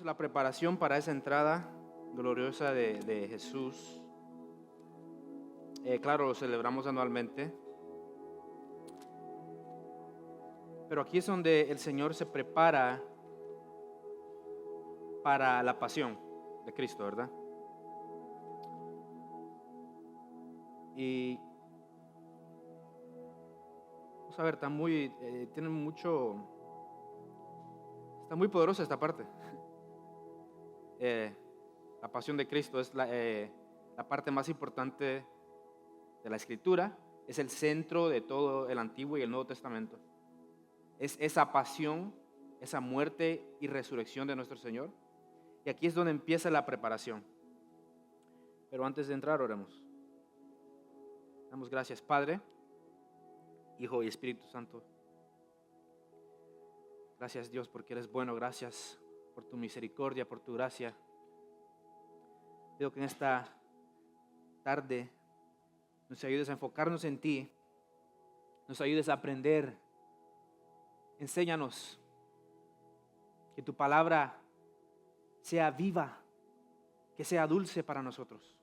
La preparación para esa entrada gloriosa de Jesús. Claro, lo celebramos anualmente, pero aquí es donde el Señor se prepara para la pasión de Cristo, ¿verdad? Y vamos a ver, está muy poderosa esta parte. La pasión de Cristo es la parte más importante de la Escritura, es el centro de todo el Antiguo y el Nuevo Testamento. Es esa pasión, esa muerte y resurrección de nuestro Señor. Y aquí es donde empieza la preparación. Pero antes de entrar, oremos. Damos gracias, Padre, Hijo y Espíritu Santo. Gracias, Dios, porque eres bueno. Gracias por tu misericordia, por tu gracia. Pido que en esta tarde nos ayudes a enfocarnos en ti, nos ayudes a aprender. Enséñanos que tu palabra sea viva, que sea dulce para nosotros.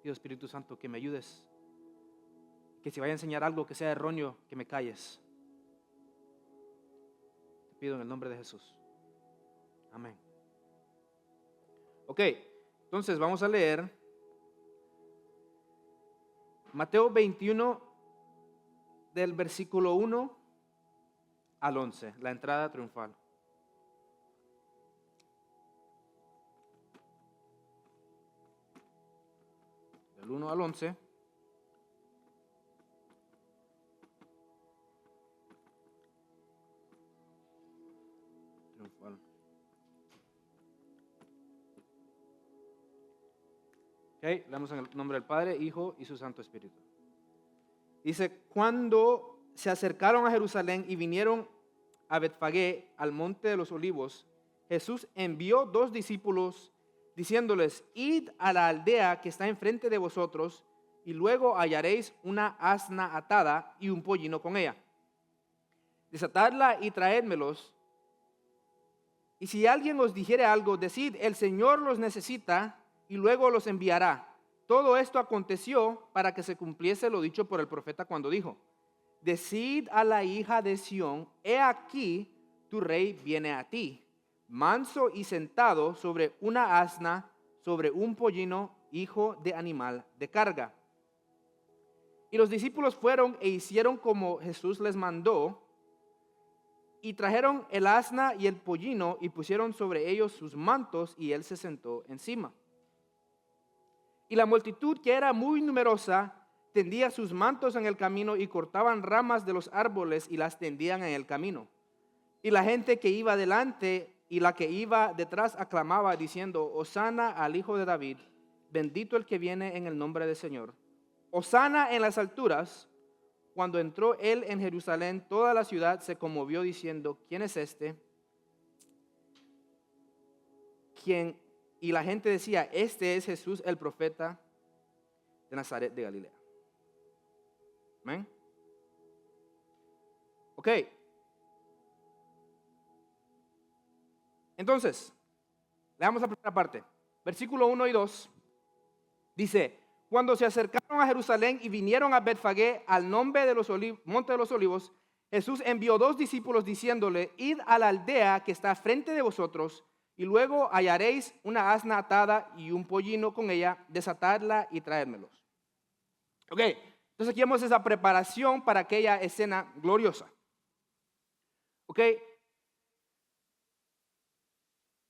Pido, Espíritu Santo, que me ayudes, que si vaya a enseñar algo que sea erróneo, que me calles. Te pido en el nombre de Jesús. Amén. Ok, entonces vamos a leer Mateo 21 del versículo 1 al 11, la entrada triunfal. Del 1 al 11. Triunfal. Ok, leemos en el nombre del Padre, Hijo y su Santo Espíritu. Dice, cuando se acercaron a Jerusalén y vinieron a Betfagé, al monte de los olivos, Jesús envió 2 discípulos diciéndoles, id a la aldea que está enfrente de vosotros y luego hallaréis una asna atada y un pollino con ella. Desatadla y traédmelos. Y si alguien os dijere algo, decid, el Señor los necesita y luego los enviará. Todo esto aconteció para que se cumpliese lo dicho por el profeta cuando dijo, decid a la hija de Sión, he aquí tu rey viene a ti, manso y sentado sobre una asna, sobre un pollino, hijo de animal de carga. Y los discípulos fueron e hicieron como Jesús les mandó, y trajeron el asna y el pollino y pusieron sobre ellos sus mantos, y él se sentó encima. Y la multitud, que era muy numerosa, tendía sus mantos en el camino y cortaban ramas de los árboles y las tendían en el camino. Y la gente que iba delante y la que iba detrás aclamaba diciendo, Hosana al Hijo de David, bendito el que viene en el nombre del Señor. Hosana en las alturas. Cuando entró él en Jerusalén, toda la ciudad se conmovió diciendo, ¿quién es este? Y la gente decía, este es Jesús el profeta de Nazaret de Galilea. Amén. Ok. Entonces, leamos la primera parte. Versículo 1 y 2. Dice, cuando se acercaron a Jerusalén y vinieron a Betfagé, al monte de los olivos, Jesús envió 2 discípulos diciéndole, id a la aldea que está frente de vosotros, y luego hallaréis una asna atada y un pollino con ella, desatadla y traérmelos. Ok, entonces aquí vemos esa preparación para aquella escena gloriosa. Ok,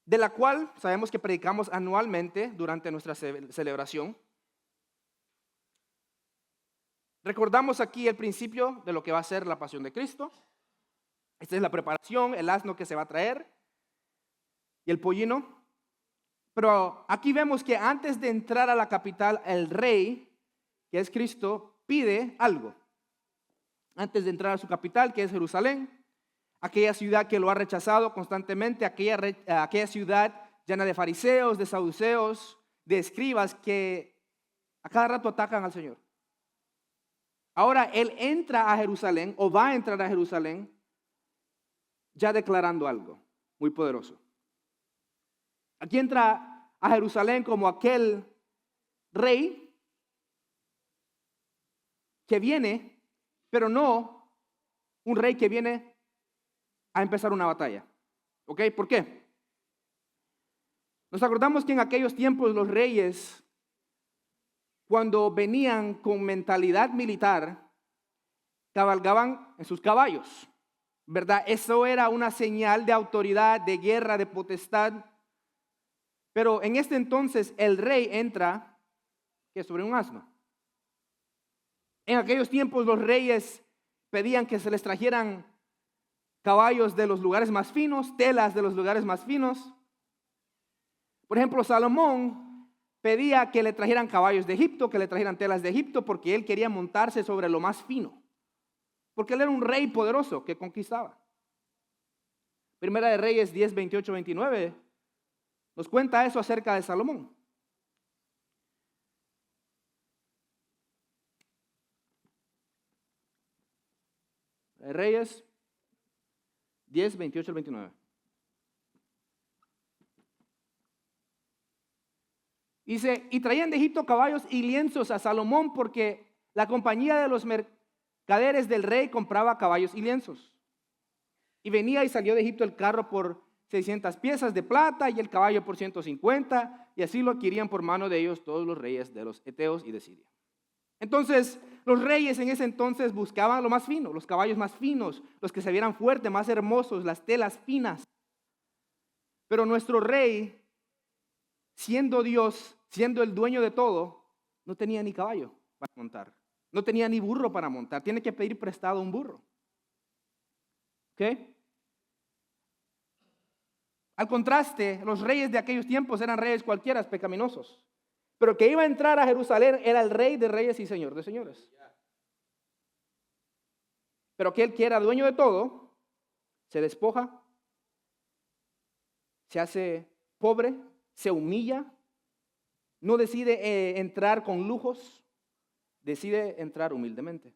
de la cual sabemos que predicamos anualmente durante nuestra celebración. Recordamos aquí el principio de lo que va a ser la pasión de Cristo. Esta es la preparación, el asno que se va a traer y el pollino. Pero aquí vemos que antes de entrar a la capital, el rey, que es Cristo, pide algo. Antes de entrar a su capital, que es Jerusalén, aquella ciudad que lo ha rechazado constantemente, aquella ciudad llena de fariseos, de saduceos, de escribas que a cada rato atacan al Señor. Ahora él entra a Jerusalén, o va a entrar a Jerusalén, ya declarando algo muy poderoso. Aquí entra a Jerusalén como aquel rey que viene, pero no un rey que viene a empezar una batalla. ¿Ok? ¿Por qué? Nos acordamos que en aquellos tiempos los reyes, cuando venían con mentalidad militar, cabalgaban en sus caballos, ¿verdad? Eso era una señal de autoridad, de guerra, de potestad. Pero en este entonces el rey entra sobre un asno. En aquellos tiempos los reyes pedían que se les trajeran caballos de los lugares más finos, telas de los lugares más finos. Por ejemplo, Salomón pedía que le trajeran caballos de Egipto, que le trajeran telas de Egipto, porque él quería montarse sobre lo más fino. Porque él era un rey poderoso que conquistaba. Primera de Reyes 10, 28, 29 nos cuenta eso acerca de Salomón. Reyes 10, 28 al 29. Dice, y traían de Egipto caballos y lienzos a Salomón porque la compañía de los mercaderes del rey compraba caballos y lienzos. Y venía y salió de Egipto el carro por 600 piezas de plata y el caballo por 150, y así lo adquirían por mano de ellos todos los reyes de los heteos y de Siria. Entonces, los reyes en ese entonces buscaban lo más fino, los caballos más finos, los que se vieran fuertes, más hermosos, las telas finas. Pero nuestro rey, siendo Dios, siendo el dueño de todo, no tenía ni caballo para montar, no tenía ni burro para montar, tiene que pedir prestado un burro. ¿Ok? Al contraste, los reyes de aquellos tiempos eran reyes cualquiera, pecaminosos. Pero que iba a entrar a Jerusalén era el rey de reyes y señor de señores. Pero aquel que era dueño de todo, se despoja, se hace pobre, se humilla, no decide entrar con lujos, decide entrar humildemente.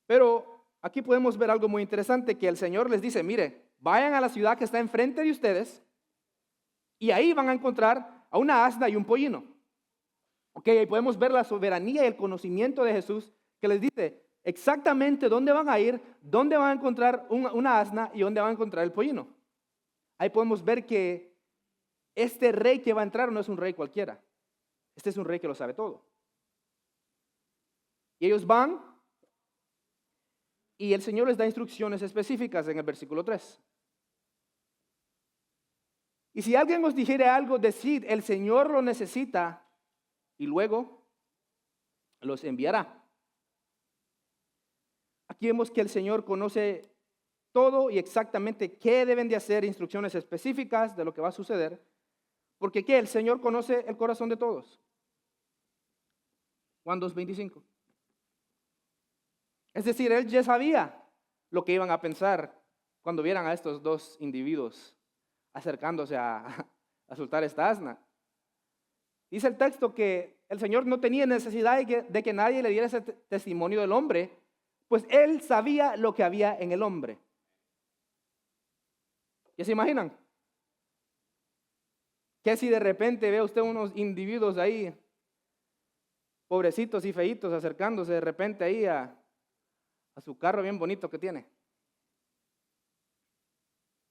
Pero aquí podemos ver algo muy interesante, que el Señor les dice, mire, vayan a la ciudad que está enfrente de ustedes y ahí van a encontrar a una asna y un pollino. Ok, ahí podemos ver la soberanía y el conocimiento de Jesús, que les dice exactamente dónde van a ir, dónde van a encontrar una asna y dónde van a encontrar el pollino. Ahí podemos ver que este rey que va a entrar no es un rey cualquiera. Este es un rey que lo sabe todo. Y ellos van y el Señor les da instrucciones específicas en el versículo 3. Y si alguien os dijere algo, decid, el Señor lo necesita y luego los enviará. Aquí vemos que el Señor conoce todo y exactamente qué deben de hacer, instrucciones específicas de lo que va a suceder, porque ¿qué? El Señor conoce el corazón de todos. Juan 2:25. Es decir, Él ya sabía lo que iban a pensar cuando vieran a estos dos individuos acercándose a soltar esta asna. Dice el texto que el Señor no tenía necesidad de que nadie le diera ese testimonio del hombre, pues Él sabía lo que había en el hombre. ¿Ya se imaginan? Que si de repente ve usted unos individuos ahí, pobrecitos y feitos, acercándose de repente ahí a su carro bien bonito que tiene.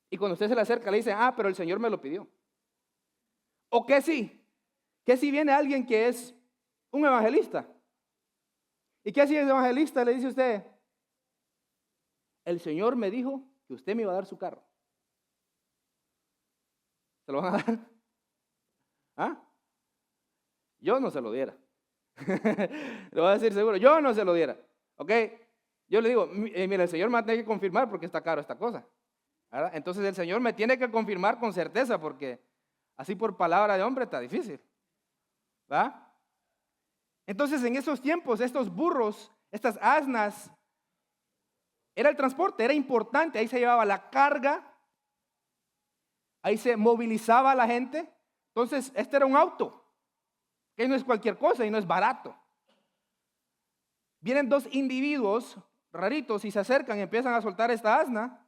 Y cuando usted se le acerca le dice, pero el Señor me lo pidió. O que si viene alguien que es un evangelista. ¿Y qué si el evangelista le dice a usted, el Señor me dijo que usted me iba a dar su carro? ¿Se lo van a dar? Yo no se lo diera. Le voy a decir seguro, yo no se lo diera. ¿Ok? Yo le digo, mira, el Señor me tiene que confirmar porque está caro esta cosa. ¿Verdad? Entonces el Señor me tiene que confirmar con certeza porque así por palabra de hombre está difícil. ¿Verdad? Entonces en esos tiempos, estos burros, estas asnas, era el transporte, era importante. Ahí se llevaba la carga, ahí se movilizaba a la gente. Entonces este era un auto, que no es cualquier cosa y no es barato. Vienen dos individuos raritos y se acercan y empiezan a soltar esta asna.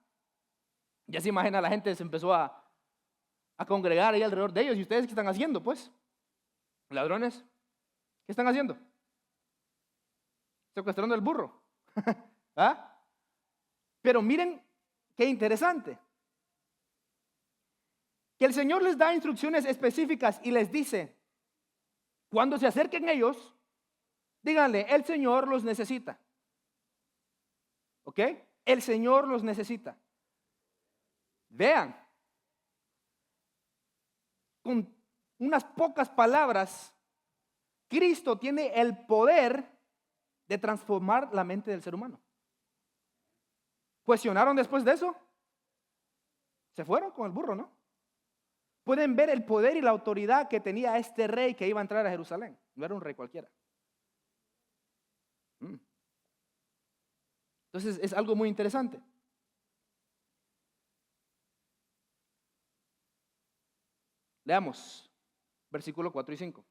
Ya se imagina, la gente se empezó a congregar ahí alrededor de ellos. ¿Y ustedes qué están haciendo, pues? Ladrones, ¿qué están haciendo? Secuestrando el burro. ¿Ah? Pero miren qué interesante. Que el Señor les da instrucciones específicas y les dice, cuando se acerquen ellos, díganle, el Señor los necesita. ¿Ok? El Señor los necesita. Vean, con unas pocas palabras, Cristo tiene el poder de transformar la mente del ser humano. ¿Cuestionaron después de eso? Se fueron con el burro, ¿no? Pueden ver el poder y la autoridad que tenía este rey que iba a entrar a Jerusalén. No era un rey cualquiera. Entonces es algo muy interesante. Leamos versículo 4 y 5.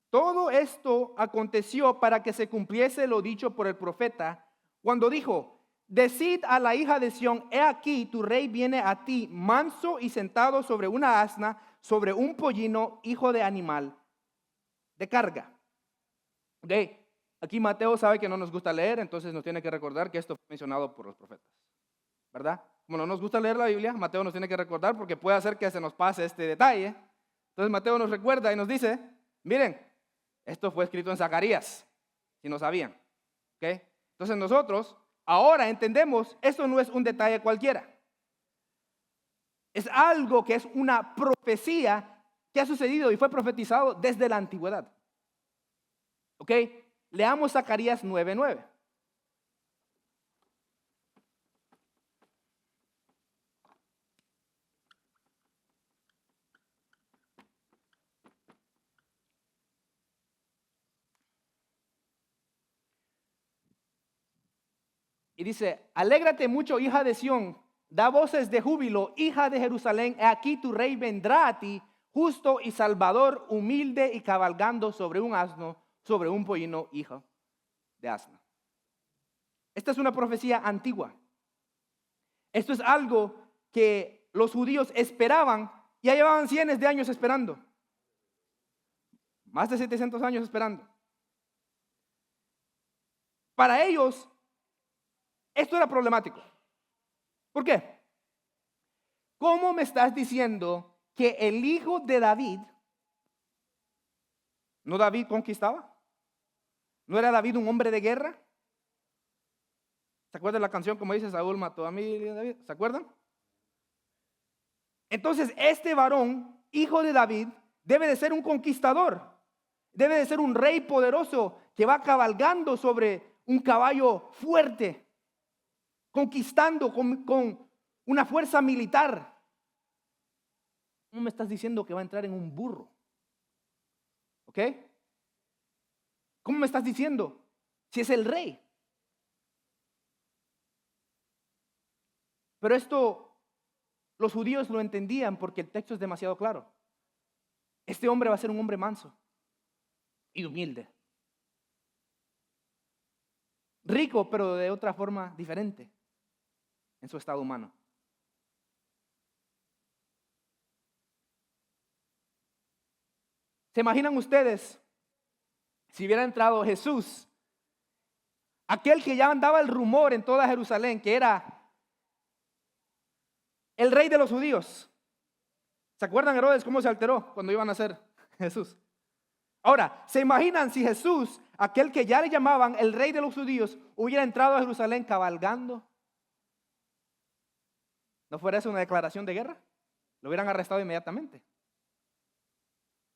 Todo esto aconteció para que se cumpliese lo dicho por el profeta, cuando dijo, decid a la hija de Sión, he aquí tu rey viene a ti, manso y sentado sobre una asna, sobre un pollino, hijo de animal, de carga. Ok, aquí Mateo sabe que no nos gusta leer, entonces nos tiene que recordar que esto fue mencionado por los profetas, ¿verdad? Como no nos gusta leer la Biblia, Mateo nos tiene que recordar porque puede hacer que se nos pase este detalle. Entonces Mateo nos recuerda y nos dice, miren, esto fue escrito en Zacarías, si no sabían. ¿Okay? Entonces nosotros ahora entendemos, esto no es un detalle cualquiera. Es algo que es una profecía que ha sucedido y fue profetizado desde la antigüedad. ¿Ok? Leamos Zacarías 9:9. Y dice, alégrate mucho, hija de Sión, da voces de júbilo, hija de Jerusalén, he aquí tu rey vendrá a ti, justo y salvador, humilde y cabalgando sobre un asno, sobre un pollino, hijo de asno. Esta es una profecía antigua. Esto es algo que los judíos esperaban, ya llevaban cientos de años esperando. Más de 700 años esperando. Para ellos, esto era problemático. ¿Por qué? ¿Cómo me estás diciendo que el hijo de David, no David conquistaba? ¿No era David un hombre de guerra? ¿Se acuerdan la canción como dice Saúl mató a mí, David? ¿Se acuerdan? Entonces este varón, hijo de David, debe de ser un conquistador. Debe de ser un rey poderoso que va cabalgando sobre un caballo fuerte, conquistando con una fuerza militar. ¿Cómo me estás diciendo que va a entrar en un burro? ¿Ok? ¿Cómo me estás diciendo si es el rey? Pero esto los judíos lo entendían porque el texto es demasiado claro. Este hombre va a ser un hombre manso y humilde. Rico, pero de otra forma diferente en su estado humano. ¿Se imaginan ustedes si hubiera entrado Jesús, aquel que ya andaba el rumor en toda Jerusalén, que era el rey de los judíos? ¿Se acuerdan, Herodes, cómo se alteró cuando iban a nacer Jesús? Ahora, ¿se imaginan si Jesús, aquel que ya le llamaban el rey de los judíos, hubiera entrado a Jerusalén cabalgando? ¿No fuera eso una declaración de guerra? Lo hubieran arrestado inmediatamente.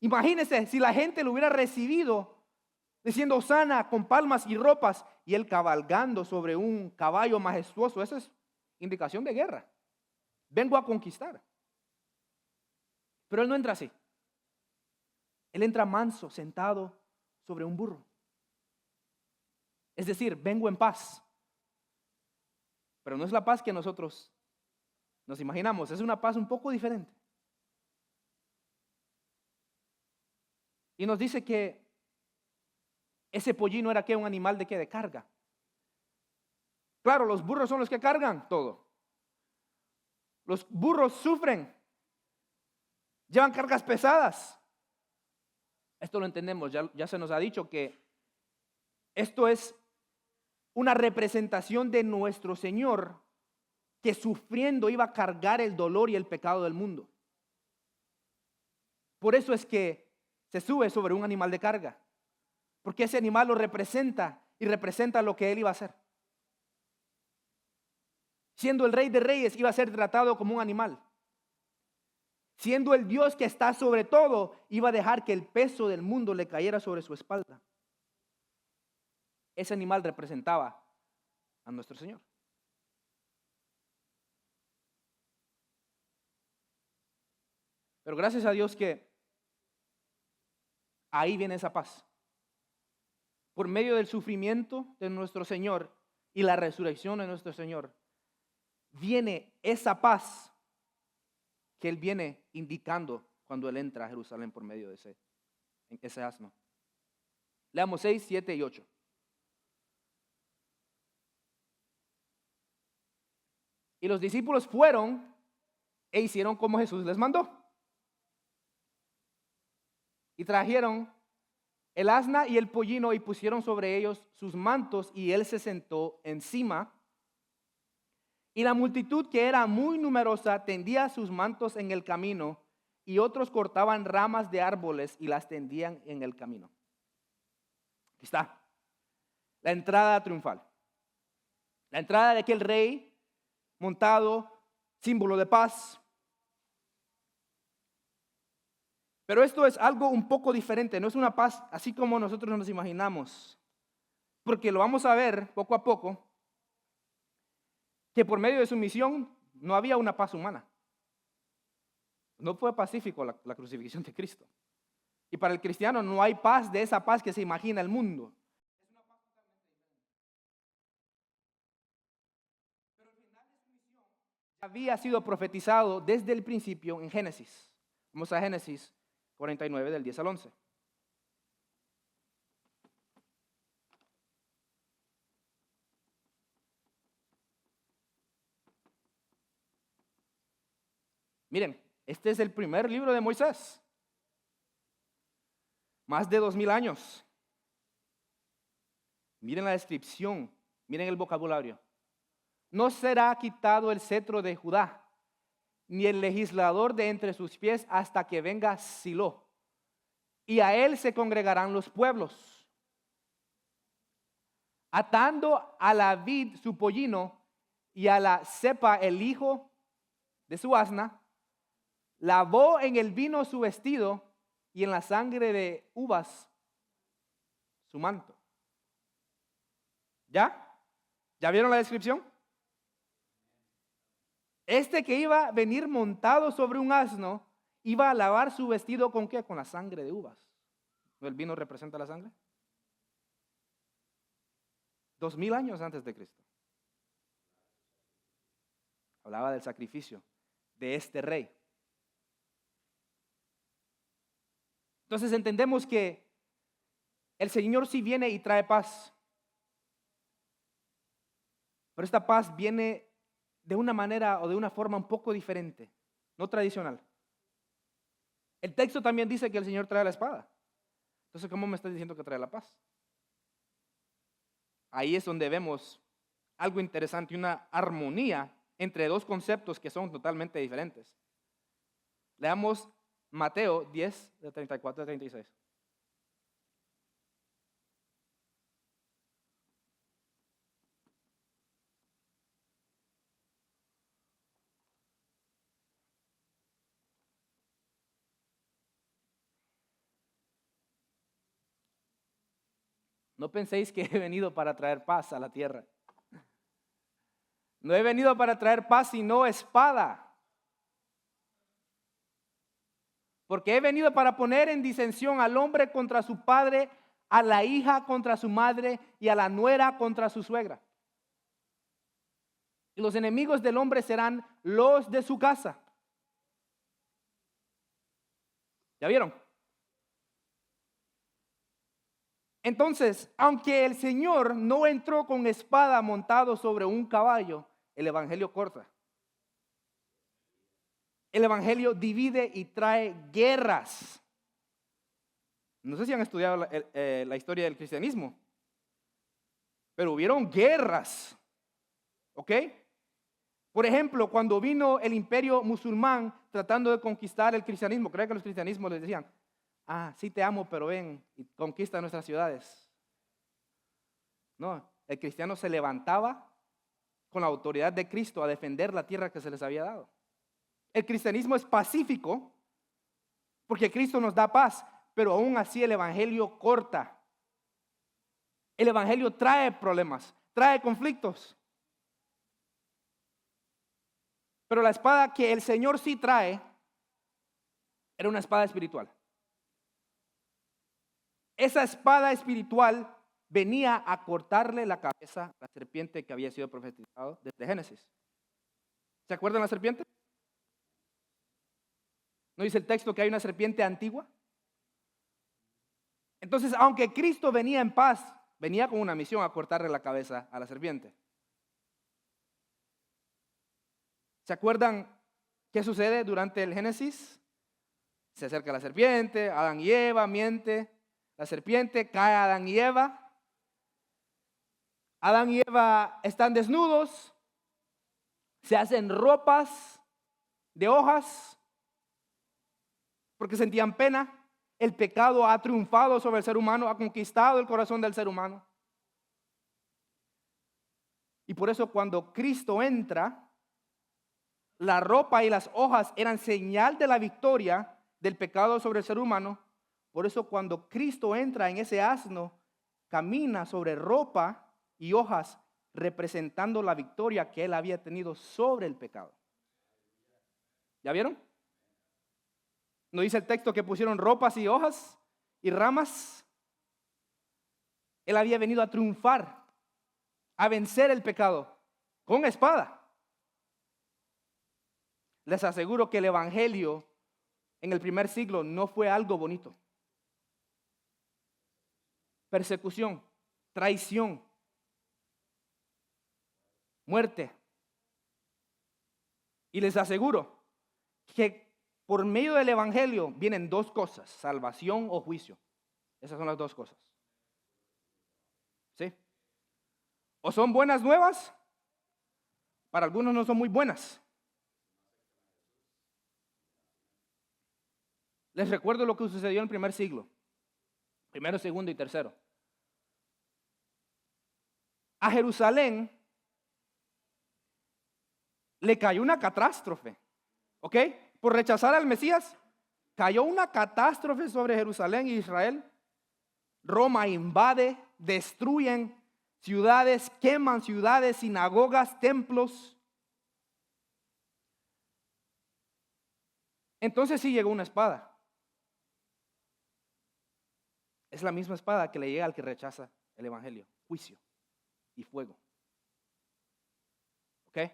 Imagínense si la gente lo hubiera recibido diciendo Hosana con palmas y ropas y él cabalgando sobre un caballo majestuoso. Eso es indicación de guerra. Vengo a conquistar. Pero él no entra así. Él entra manso, sentado sobre un burro. Es decir, vengo en paz. Pero no es la paz que nosotros nos imaginamos. Es una paz un poco diferente. Y nos dice que Ese pollino era ¿qué? Un animal de qué? De carga. Claro, los burros son los que cargan todo. Los burros sufren, llevan cargas pesadas. Esto lo entendemos, ya se nos ha dicho que esto es una representación de nuestro Señor que sufriendo iba a cargar el dolor y el pecado del mundo. Por eso es que se sube sobre un animal de carga, porque ese animal lo representa y representa lo que él iba a hacer. Siendo el Rey de Reyes, iba a ser tratado como un animal. Siendo el Dios que está sobre todo, iba a dejar que el peso del mundo le cayera sobre su espalda. Ese animal representaba a nuestro Señor. Pero gracias a Dios que ahí viene esa paz. Por medio del sufrimiento de nuestro Señor y la resurrección de nuestro Señor, viene esa paz que Él viene indicando cuando Él entra a Jerusalén por medio de ese asno. Leamos 6, 7 y 8. Y los discípulos fueron e hicieron como Jesús les mandó. Y trajeron el asna y el pollino y pusieron sobre ellos sus mantos y Él se sentó encima. Y la multitud, que era muy numerosa, tendía sus mantos en el camino y otros cortaban ramas de árboles y las tendían en el camino. Aquí está la entrada triunfal. La entrada de aquel rey montado, símbolo de paz. Pero esto es algo un poco diferente, no es una paz así como nosotros nos imaginamos, porque lo vamos a ver poco a poco, que por medio de su misión no había una paz humana. No fue pacífico la crucifixión de Cristo. Y para el cristiano no hay paz de esa paz que se imagina el mundo. Pero el final de su misión había sido profetizado desde el principio en Génesis. Vamos a Génesis 49 del 10 al 11. Miren, este es el primer libro de Moisés. Más de 2000 años. Miren la descripción, miren el vocabulario. No será quitado el cetro de Judá, ni el legislador de entre sus pies hasta que venga Silo. Y a él se congregarán los pueblos. Atando a la vid su pollino y a la cepa el hijo de su asna, lavó en el vino su vestido y en la sangre de uvas su manto. ¿Ya? ¿Ya vieron la descripción? Este que iba a venir montado sobre un asno, iba a lavar su vestido ¿con qué? Con la sangre de uvas. ¿No el vino representa la sangre? 2000 años antes de Cristo. Hablaba del sacrificio de este rey. Entonces entendemos que el Señor sí viene y trae paz. Pero esta paz viene de una manera o de una forma un poco diferente, no tradicional. El texto también dice que el Señor trae la espada. Entonces, ¿cómo me estás diciendo que trae la paz? Ahí es donde vemos algo interesante, una armonía entre dos conceptos que son totalmente diferentes. Leamos Mateo 10, de 34 a 36. No penséis que he venido para traer paz a la tierra. No he venido para traer paz, sino espada. Porque he venido para poner en disensión al hombre contra su padre, a la hija contra su madre y a la nuera contra su suegra. Y los enemigos del hombre serán los de su casa. ¿Ya vieron? Entonces, aunque el Señor no entró con espada montado sobre un caballo, el evangelio corta. El evangelio divide y trae guerras. No sé si han estudiado la historia del cristianismo, pero hubieron guerras. ¿Ok? Por ejemplo, cuando vino el imperio musulmán tratando de conquistar el cristianismo, creo que los cristianismos les decían, sí te amo, pero ven y conquista nuestras ciudades. No, el cristiano se levantaba con la autoridad de Cristo a defender la tierra que se les había dado. El cristianismo es pacífico porque Cristo nos da paz, pero aún así el evangelio corta. El evangelio trae problemas, trae conflictos. Pero la espada que el Señor sí trae era una espada espiritual. Esa espada espiritual venía a cortarle la cabeza a la serpiente que había sido profetizado desde Génesis. ¿Se acuerdan la serpiente? ¿No dice el texto que hay una serpiente antigua? Entonces, aunque Cristo venía en paz, venía con una misión a cortarle la cabeza a la serpiente. ¿Se acuerdan qué sucede durante el Génesis? Se acerca la serpiente, Adán y Eva, miente. La serpiente cae a Adán y Eva. Adán y Eva están desnudos, se hacen ropas de hojas porque sentían pena. El pecado ha triunfado sobre el ser humano, ha conquistado el corazón del ser humano. Y por eso cuando Cristo entra, la ropa y las hojas eran señal de la victoria del pecado sobre el ser humano. Por eso cuando Cristo entra en ese asno, camina sobre ropa y hojas representando la victoria que él había tenido sobre el pecado. ¿Ya vieron? ¿No dice el texto que pusieron ropas y hojas y ramas? Él había venido a triunfar, a vencer el pecado con espada. Les aseguro que el evangelio en el primer siglo no fue algo bonito. Persecución, traición, muerte. Y les aseguro que por medio del evangelio vienen dos cosas, salvación o juicio. Esas son las dos cosas. ¿Sí? O son buenas nuevas, para algunos no son muy buenas. Les recuerdo lo que sucedió en el primer siglo, primero, segundo y tercero. A Jerusalén le cayó una catástrofe, ¿ok? Por rechazar al Mesías, cayó una catástrofe sobre Jerusalén y Israel. Roma invade, destruyen ciudades, queman ciudades, sinagogas, templos. Entonces sí llegó una espada. Es la misma espada que le llega al que rechaza el evangelio, juicio y fuego. ¿Ok?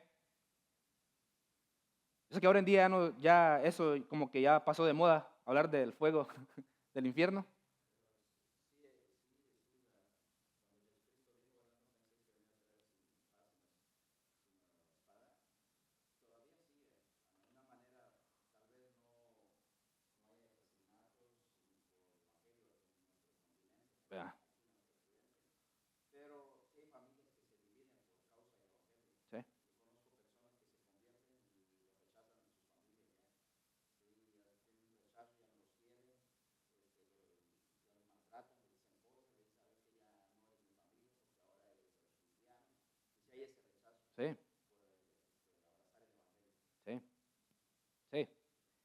Yo sé que ahora en día ya eso como que ya pasó de moda, hablar del fuego del infierno. Vea. ¿Sí? Sí, sí, sí.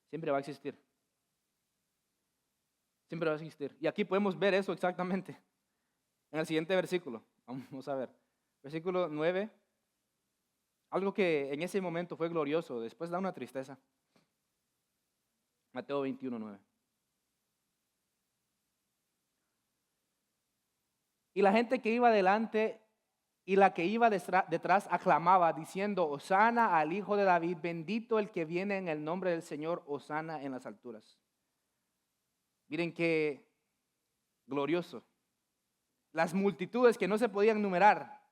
Siempre va a existir. Siempre va a existir. Y aquí podemos ver eso exactamente. En el siguiente versículo. Vamos a ver. Versículo 9. Algo que en ese momento fue glorioso, después da una tristeza. Mateo 21, 9. Y la gente que iba delante y la que iba detrás aclamaba diciendo, Hosana al Hijo de David, bendito el que viene en el nombre del Señor, Hosana en las alturas. Miren qué glorioso. las multitudes que no se podían numerar,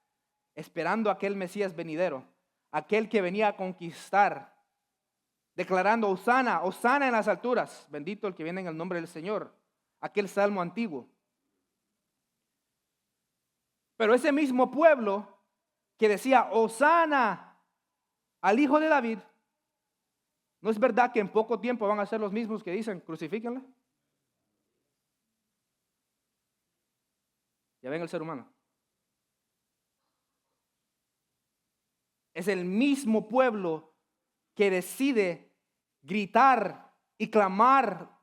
esperando a aquel Mesías venidero, aquel que venía a conquistar, declarando Hosana, Hosana en las alturas, bendito el que viene en el nombre del Señor, aquel salmo antiguo. Pero ese mismo pueblo que decía Hosana al Hijo de David, ¿no es verdad que en poco tiempo van a ser los mismos que dicen crucifíquenle? Ya ven el ser humano. Es el mismo pueblo que decide gritar y clamar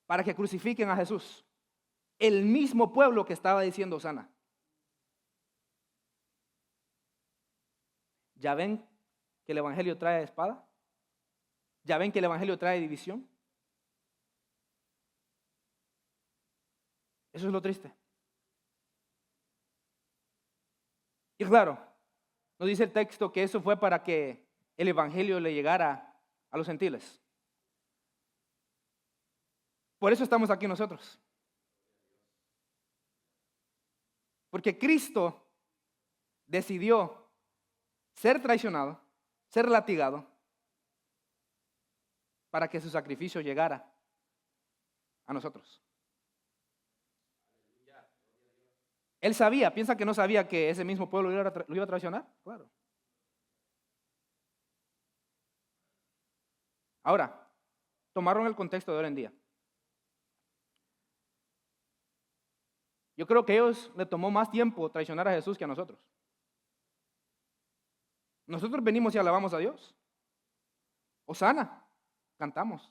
para que crucifiquen a Jesús. El mismo pueblo que estaba diciendo Hosana. ¿Ya ven que el evangelio trae espada? ¿Ya ven que el evangelio trae división? Eso es lo triste. Y claro, nos dice el texto que eso fue para que el evangelio le llegara a los gentiles. Por eso estamos aquí nosotros. Porque Cristo decidió ser traicionado, ser latigado, para que su sacrificio llegara a nosotros. Él sabía, piensa que no sabía que ese mismo pueblo lo iba a traicionar. Claro. Ahora, tomaron el contexto de hoy en día. Yo creo que a ellos les tomó más tiempo traicionar a Jesús que a nosotros. Nosotros venimos y alabamos a Dios. Hosana, cantamos.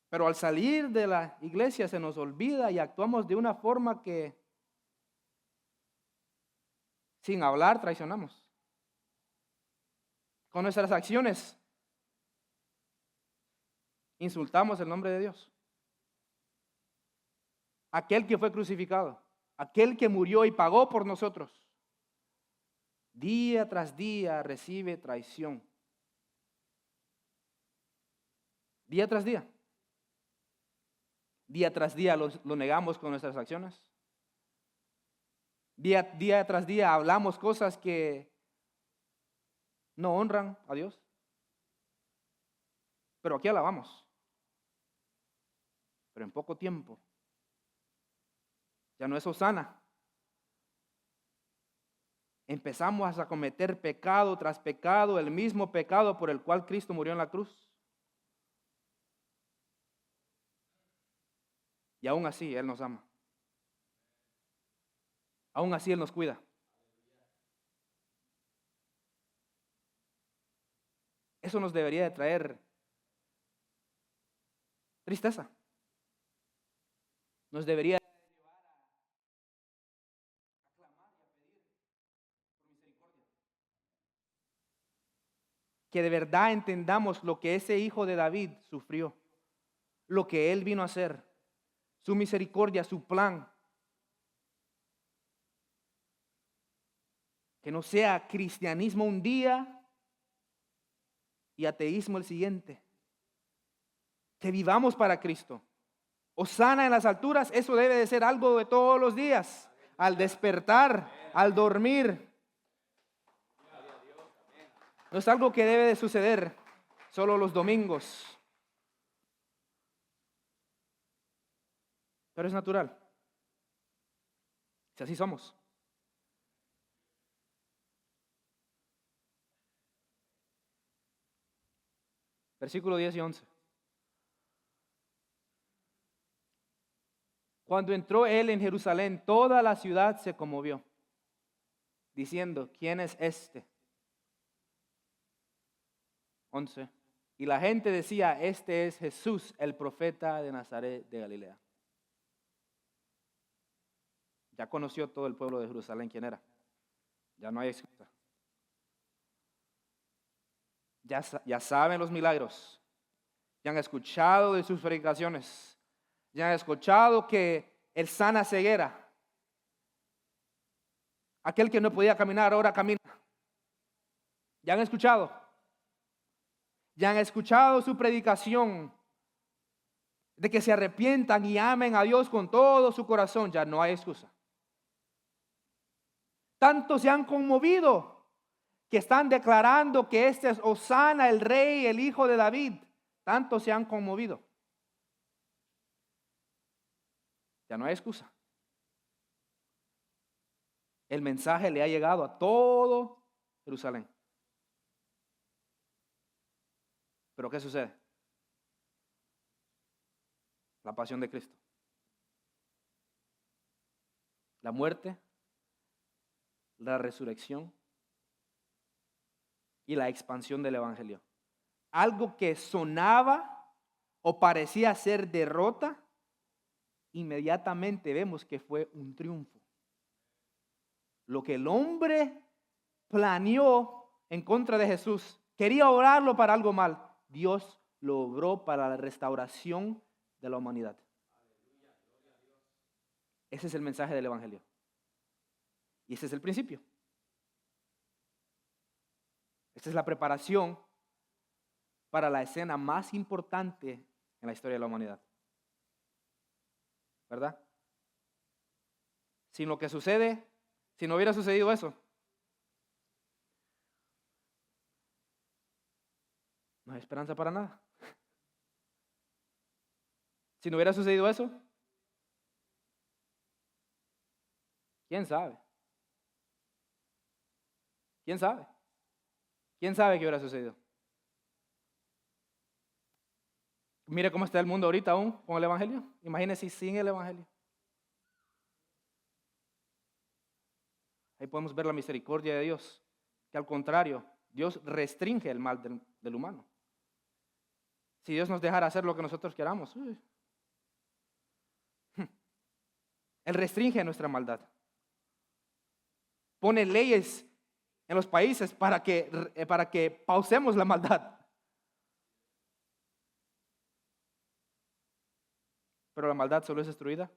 Pero al salir de la iglesia se nos olvida y actuamos de una forma que sin hablar traicionamos. Con nuestras acciones insultamos el nombre de Dios. Aquel que fue crucificado, aquel que murió y pagó por nosotros, día tras día recibe traición. Día tras día. Día tras día lo negamos con nuestras acciones. Día tras día hablamos cosas que no honran a Dios. Pero aquí alabamos. Pero en poco tiempo ya no es Hosana. Empezamos a cometer pecado tras pecado, el mismo pecado por el cual Cristo murió en la cruz. Y aún así Él nos ama. Aún así Él nos cuida. Eso nos debería de traer tristeza. Nos debería llevar a clamar y a pedir por misericordia. Que de verdad entendamos lo que ese hijo de David sufrió, lo que Él vino a hacer, su misericordia, su plan. Que no sea cristianismo un día y ateísmo el siguiente. Que vivamos para Cristo. Hosana en las alturas, eso debe de ser algo de todos los días. Al despertar, al dormir. No es algo que debe de suceder solo los domingos. Pero es natural. Si así somos. Versículo 10 y 11. Cuando entró él en Jerusalén, toda la ciudad se conmovió, diciendo, ¿quién es este? 11. Y la gente decía, este es Jesús, el profeta de Nazaret de Galilea. Ya conoció todo el pueblo de Jerusalén quién era. Ya no hay excusa. Ya saben los milagros. Ya han escuchado de sus predicaciones. Ya han escuchado que Él sana ceguera. Aquel que no podía caminar ahora camina. Ya han escuchado. Ya han escuchado su predicación de que se arrepientan y amen a Dios con todo su corazón, ya no hay excusa. Tanto se han conmovido que están declarando que este es Hosana, el rey, el hijo de David. Tanto se han conmovido. Ya no hay excusa. El mensaje le ha llegado a todo Jerusalén. Pero ¿qué sucede? La pasión de Cristo. La muerte, la resurrección y la expansión del evangelio. Algo que sonaba o parecía ser derrota, inmediatamente vemos que fue un triunfo. Lo que el hombre planeó en contra de Jesús, quería obrarlo para algo mal, Dios lo obró para la restauración de la humanidad. Ese es el mensaje del evangelio. Y ese es el principio. Esta es la preparación para la escena más importante en la historia de la humanidad. ¿Verdad? Sin lo que sucede, si no hubiera sucedido eso, no hay esperanza para nada. Si no hubiera sucedido eso, ¿quién sabe? ¿Quién sabe? ¿Quién sabe qué hubiera sucedido? Mire cómo está el mundo ahorita aún con el evangelio. Imagínese sin el evangelio. Ahí podemos ver la misericordia de Dios, que al contrario, Dios restringe el mal del humano. Si Dios nos dejara hacer lo que nosotros queramos, Él restringe nuestra maldad. Pone leyes en los países para que pausemos la maldad. Pero la maldad solo es destruida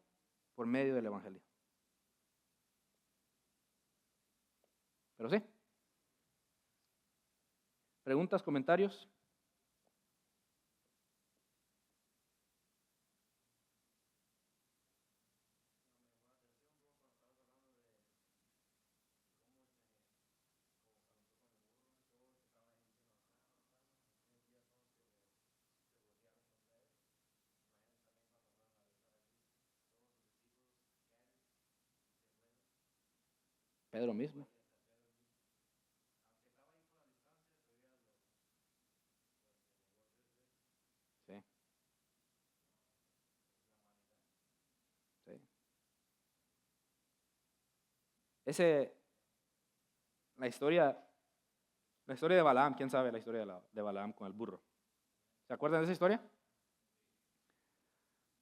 por medio del evangelio. Pero sí. ¿Preguntas, comentarios? Pedro mismo. Sí. Sí. La historia de Balaam, ¿quién sabe la historia de Balaam con el burro? ¿Se acuerdan de esa historia?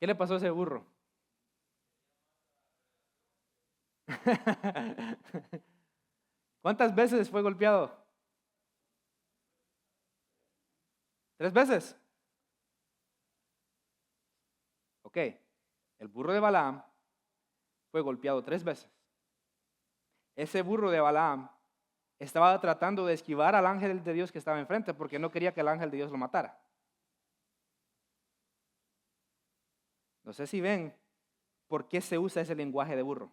¿Qué le pasó a ese burro? ¿Cuántas veces fue golpeado? 3 veces. Ok, el burro de Balaam fue golpeado 3 veces. Ese burro de Balaam estaba tratando de esquivar al ángel de Dios que estaba enfrente porque no quería que el ángel de Dios lo matara. No sé si ven por qué se usa ese lenguaje de burro.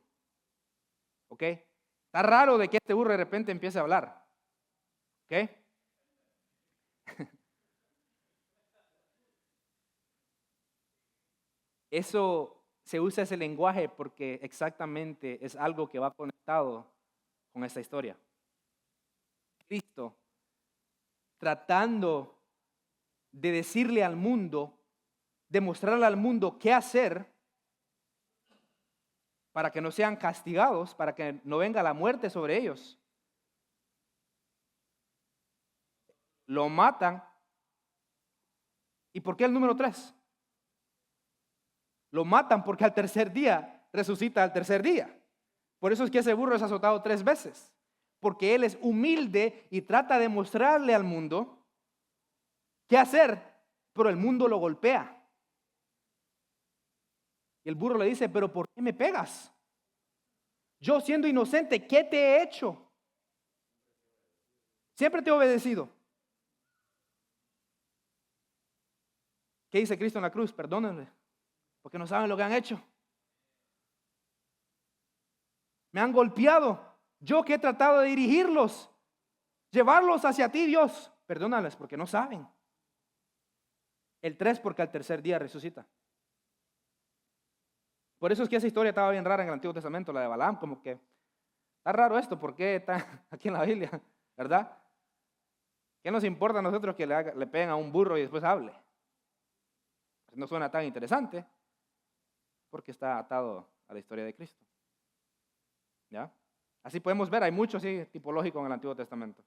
¿Ok? Está raro de que este burro de repente empiece a hablar. ¿Ok? Eso se usa ese lenguaje porque exactamente es algo que va conectado con esta historia. Cristo tratando de decirle al mundo, de mostrarle al mundo qué hacer para que no sean castigados, para que no venga la muerte sobre ellos. Lo matan. ¿Y por qué el número 3? Lo matan porque al tercer día resucita al tercer día. Por eso es que ese burro es azotado 3 veces. Porque él es humilde y trata de mostrarle al mundo qué hacer, pero el mundo lo golpea. Y el burro le dice, pero ¿por qué me pegas? Yo siendo inocente, ¿qué te he hecho? Siempre te he obedecido. ¿Qué dice Cristo en la cruz? Perdónenle, porque no saben lo que han hecho. Me han golpeado. Yo que he tratado de dirigirlos, llevarlos hacia ti, Dios. Perdónales porque no saben. El 3, porque al tercer día resucita. Por eso es que esa historia estaba bien rara en el Antiguo Testamento, la de Balaam, como que está raro esto, ¿por qué está aquí en la Biblia? ¿Verdad? ¿Qué nos importa a nosotros que le peguen a un burro y después hable? No suena tan interesante, porque está atado a la historia de Cristo. ¿Ya? Así podemos ver, hay mucho así tipológico en el Antiguo Testamento.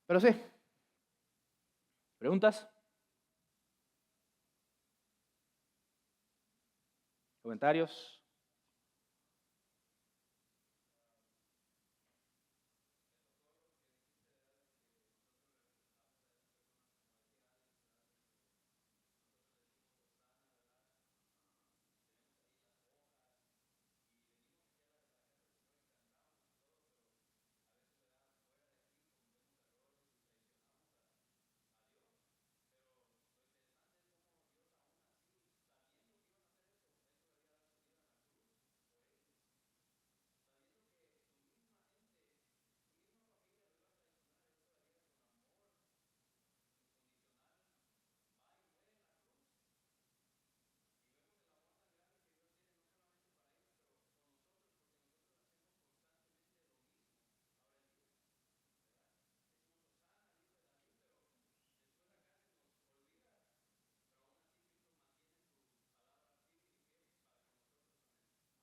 Pero sí. ¿Preguntas? ¿Comentarios?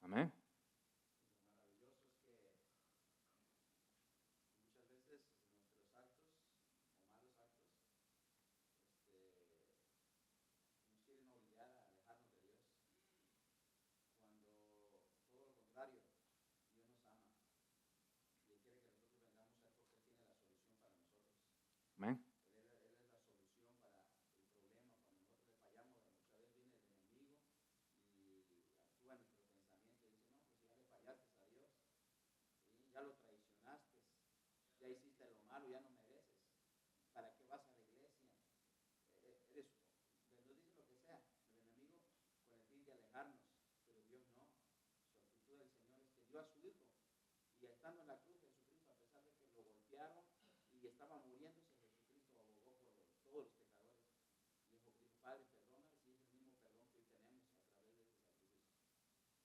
Amén. Amén.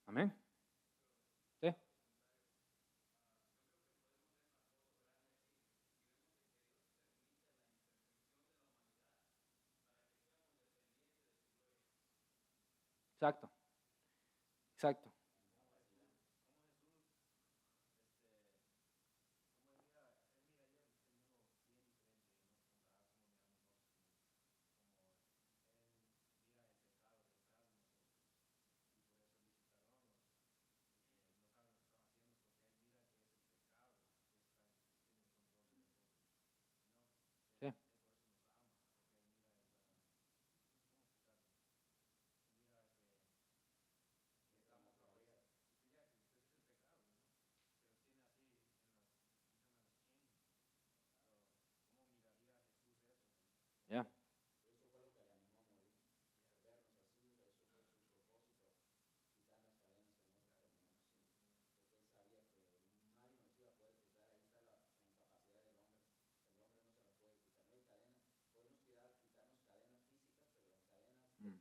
Amén. Sí. Exacto. Exacto. Sí. Ya. Mm.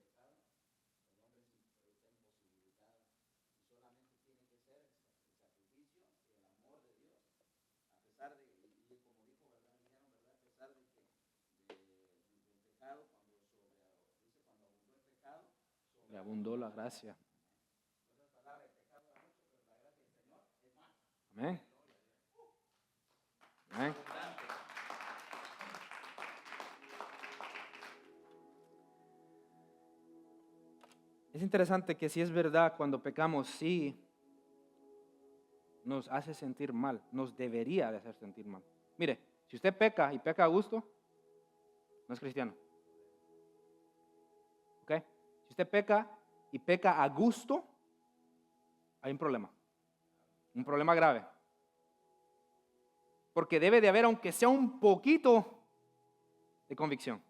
Le abundó la gracia. Amén. Amén. Es interesante que si es verdad, cuando pecamos, sí nos hace sentir mal, nos debería de hacer sentir mal. Mire, si usted peca y peca a gusto, no es cristiano. ¿Ok? Si usted peca y peca a gusto, hay un problema grave. Porque debe de haber, aunque sea un poquito de convicción.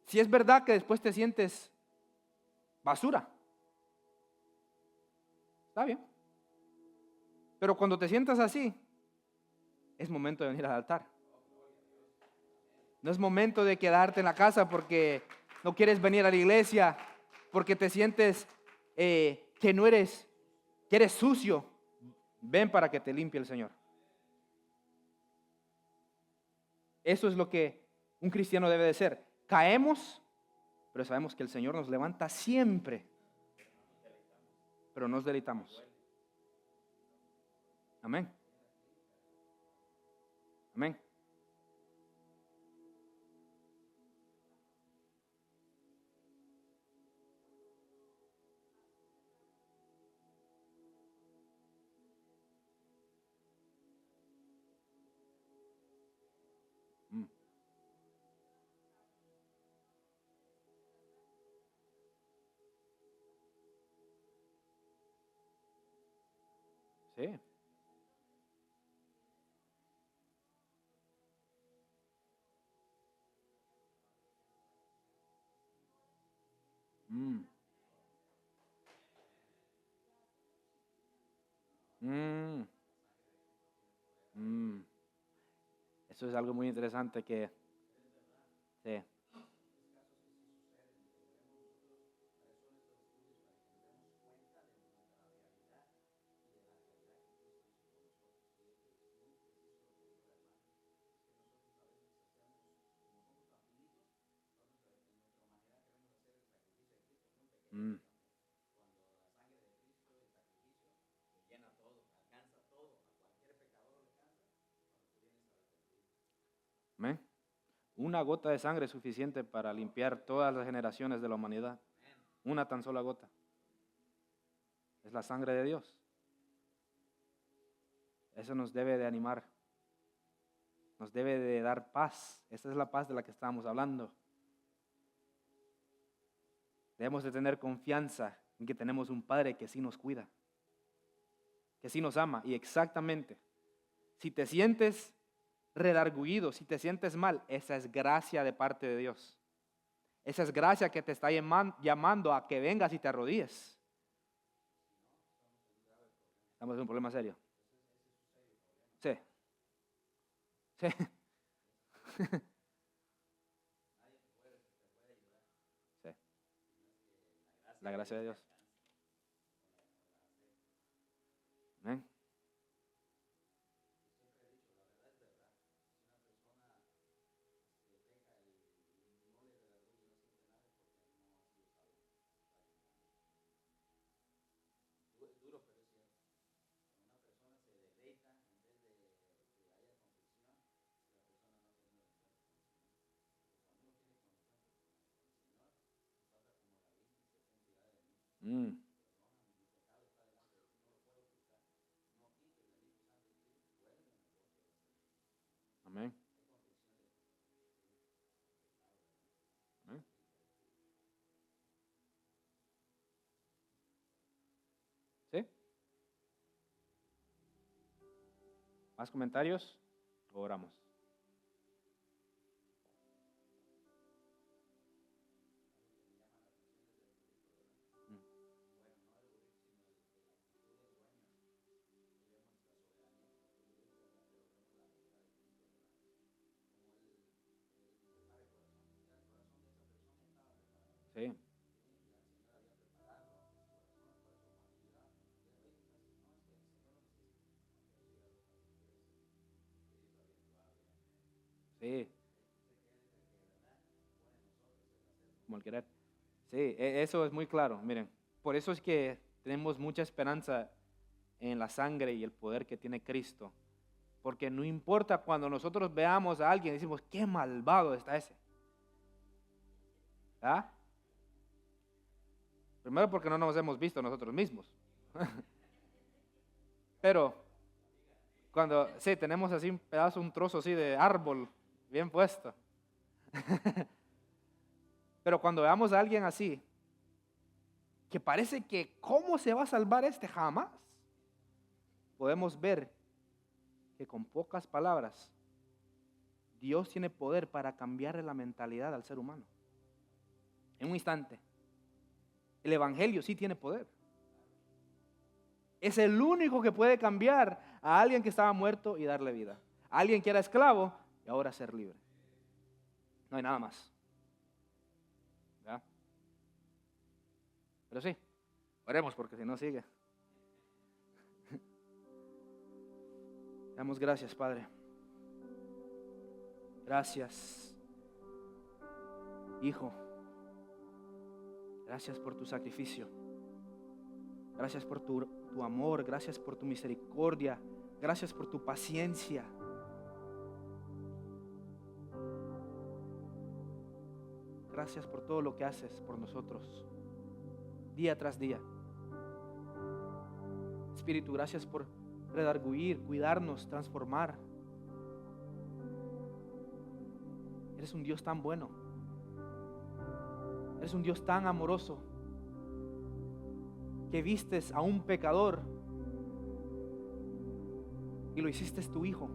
Si es verdad que después te sientes basura, está bien. Pero cuando te sientas así, es momento de venir al altar. No es momento de quedarte en la casa porque no quieres venir a la iglesia, porque te sientes que no eres, que eres sucio. Ven para que te limpie el Señor. Eso es lo que un cristiano debe de ser. Caemos, pero sabemos que el Señor nos levanta siempre. Pero nos deleitamos. Amén. Amén. Mm. Sí. Mm. Mm. Mm. Eso es algo muy interesante que sí. Mm. Amén. Una gota de sangre es suficiente para limpiar todas las generaciones de la humanidad. Una tan sola gota. Es la sangre de Dios. Eso nos debe de animar. Nos debe de dar paz. Esa es la paz de la que estábamos hablando. Debemos de tener confianza en que tenemos un Padre que sí nos cuida, que sí nos ama. Y exactamente, si te sientes redargüido, si te sientes mal, esa es gracia de parte de Dios. Esa es gracia que te está llamando a que vengas y te arrodilles. Estamos en un problema serio. Sí. Sí. Sí. La gracia de Dios. Amén. Mm. Amén. Amén. ¿Sí? ¿Más comentarios? Oramos. Mm. Sí. Sí. Como el querer. Sí, eso es muy claro. Miren, por eso es que tenemos mucha esperanza en la sangre y el poder que tiene Cristo. Porque no importa cuando nosotros veamos a alguien y decimos, qué malvado está ese. ¿Ah? Primero porque no nos hemos visto nosotros mismos. Pero cuando, sí, tenemos así un pedazo, un trozo así de árbol bien puesto. Pero cuando veamos a alguien así, que parece que ¿cómo se va a salvar este? Jamás. Podemos ver que con pocas palabras Dios tiene poder para cambiarle la mentalidad al ser humano. En un instante. El evangelio sí tiene poder. Es el único que puede cambiar a alguien que estaba muerto y darle vida. A alguien que era esclavo y ahora ser libre. No hay nada más. ¿Ya? Pero sí, oremos porque si no sigue. Damos gracias, Padre. Gracias, Hijo. Gracias por tu sacrificio. Gracias por tu amor. Gracias por tu misericordia. Gracias por tu paciencia. Gracias por todo lo que haces por nosotros, día tras día. Espíritu, gracias por redarguir, cuidarnos, transformar. Eres un Dios tan bueno. Eres un Dios tan amoroso que vistes a un pecador y lo hiciste tu Hijo.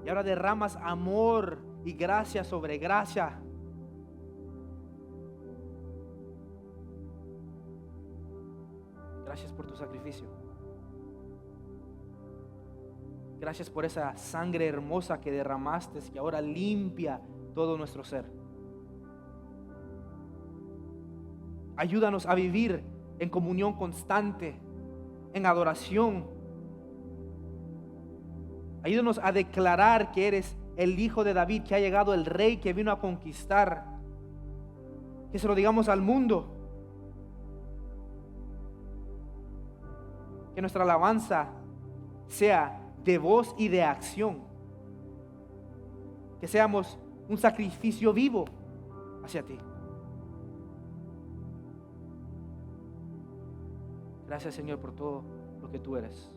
Y ahora derramas amor y gracia sobre gracia. Gracias por tu sacrificio. Gracias por esa sangre hermosa que derramaste, que ahora limpia todo nuestro ser. Ayúdanos a vivir en comunión constante, en adoración. Ayúdanos a declarar que eres el Hijo de David, que ha llegado el Rey que vino a conquistar. Que se lo digamos al mundo. Que nuestra alabanza sea de voz y de acción. Que seamos un sacrificio vivo hacia ti. Gracias, Señor, por todo lo que tú eres.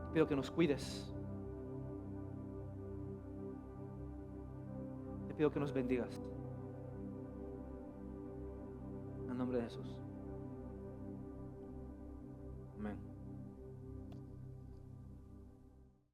Te pido que nos cuides. Te pido que nos bendigas. En el nombre de Jesús. Amén.